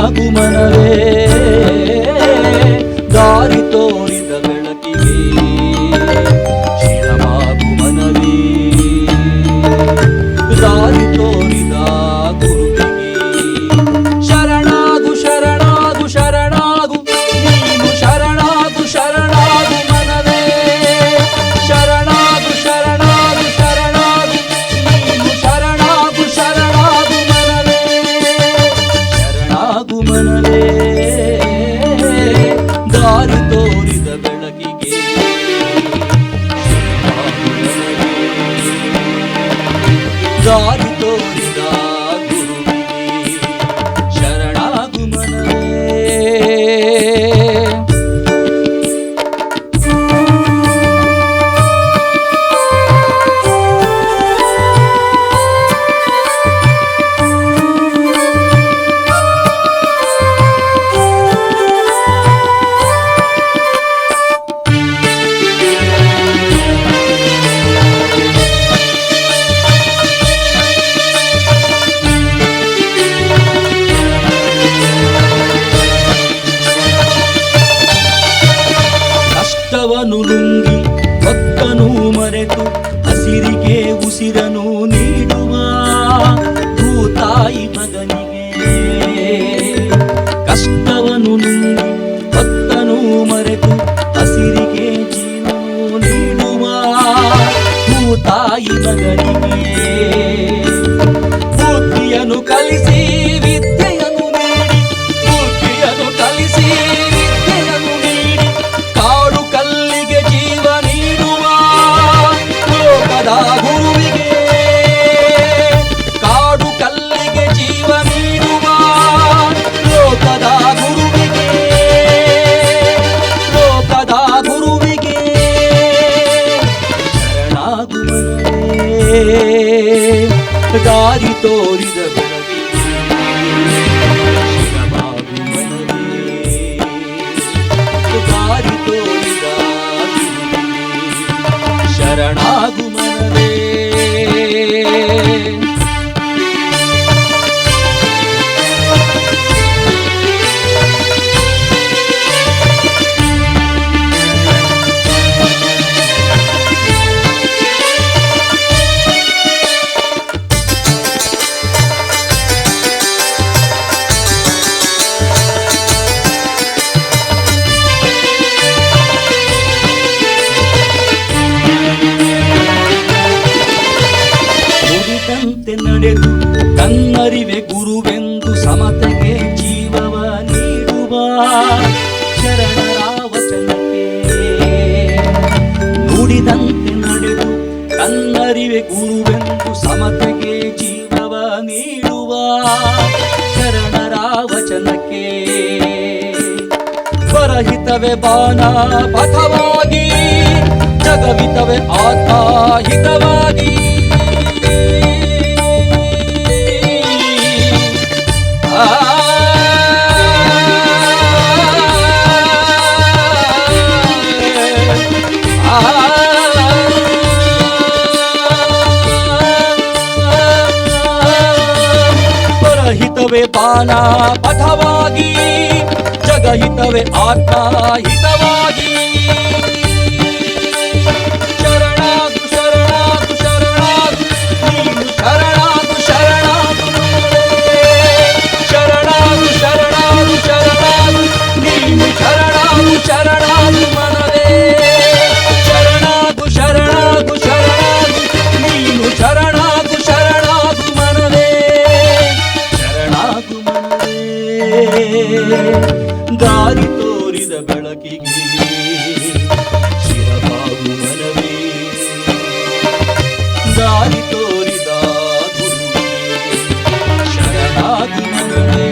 ಶರಣಾಗು ಮನವೇ ದಾರಿ ತೋರಿದ ಬೆಳಕಿಗೆ ಶಿರವಾಗು ಮನವೇ ದಾರಿ ತೋರಿದ ಗುರುವಿಗೆ ಶರಣಾಗು ಶರಣಾಗು ಶರಣಾಗು ನೀನು ಶರಣಾಗು ಶರಣಾಗು ಮನವೇ ಶರಣಾಗು ಶರಣಾಗು ಶರಣಾಗು ನೀನು ಶರಣಾಗು ಶರಣಾಗು ಮನವೇ ಶರಣಾಗು ಮನವೇ ದಾರಿ ತೋರಿದ ಬೆಳಕಿಗೆ ದಾರಿ ತೋರಿದ ಗುರುವಿಗೆ ಶರಣಾಗು ಮನವೇ ಕಷ್ಟವನ್ನು ನುಂಗಿ ಭಕ್ತನು ಮರೆತು ಹಸಿರಿಗೆ ಉಸಿರನು ನೀಡುವ ಭೂತಾಯಿ ಮಗನಿಗೆ ಕಷ್ಟವನ್ನು ನುಂಗಿ ಭಕ್ತನು ಮರೆತು ಹಸಿರಿಗೆ ಜೀವನು ನೀಡುವ ಭೂತಾಯಿ ಮಗನಿಗೆ ಬುದ್ಧಿಯನ್ನು ಕಲಿಸಿ ವಿದ್ಯೆಯನ್ನು ನೀಡಿ ಬುದ್ಧಿಯನ್ನು ಕಲಿಸಿ ವಿದ್ಯೆಯನ್ನು ನೀಡಿ ಕಾಡು ಕಲ್ಲಿಗೆ ಜೀವ ನೀಡುವ ಲೋಕದ ಗುರುವಿಗೆ ಕಾಡು ಕಲ್ಲಿಗೆ ಜೀವ ನೀಡುವ ಲೋಕದ ಗುರುವಿಗೆ ಲೋಕದ ಗುರುವಿಗೆ ಶರಣಾಗು ಮನವೇ ದಾರಿ ತೋರಿದ ಬೆಳಕಿಗೆ ಶಿರವಾಗು ಮನವೇ ದಾರಿ ತೋರಿದ ಗುರುವಿಗೆ ಶರಣಾಗು ಮನವೇ ನಡೆದು ತನ್ನರಿವೆ ಗುರುವೆಂದು ಸಮತೆಗೆ ಜೀವವ ನೀಡುವ ಶರಣರ ವಚನಕ್ಕೆ ನುಡಿದಂತೆ ನಡೆದು ತನ್ನರಿವೆ ಗುರುವೆಂದು ಸಮತೆಗೆ ಜೀವವ ನೀಡುವ ಶರಣರ ವಚನಕ್ಕೆ ಪರಹಿತವೇ ಬಾಣ ಪಥವಾಗಿ ಜಗವಿತವೇ ಆತ್ಮಹಿತವಾಗಿ ಪರಹಿತವೇ ಬಾಣ ಪಥವಾಗಿ ಜಗಹಿತವೇ ಆತ್ಮಹಿತವಾಗಿ ಶರಣಾಗು ಶರಣಾಗು ಶರಣಾಗು ನೀನು ಶರಣಾಗು ಶರಣಾಗು ಶರಣಾಗು ಶರಣಾಗು ಶರಣಾಗು ನೀನು ಶರಣಾಗು ಶರಣಾಗು ಮನವೇ ಶರಣಾಗು ಶರಣಾಗು ಶರಣಾಗು ನೀನು ಶರಣಾಗು ಶರಣಾಗು ಮನವೇ ಶರಣಾಗು ಮನವೇ ದಾರಿ ತೋರಿದ ಬೆಳಕಿಗೆ ಶಿರವಾಗು ಮನವೇ ದಾರಿ ತೋರಿದ ಗುರುವಿಗೆ ಶರಣಾಗು ಮನವೇ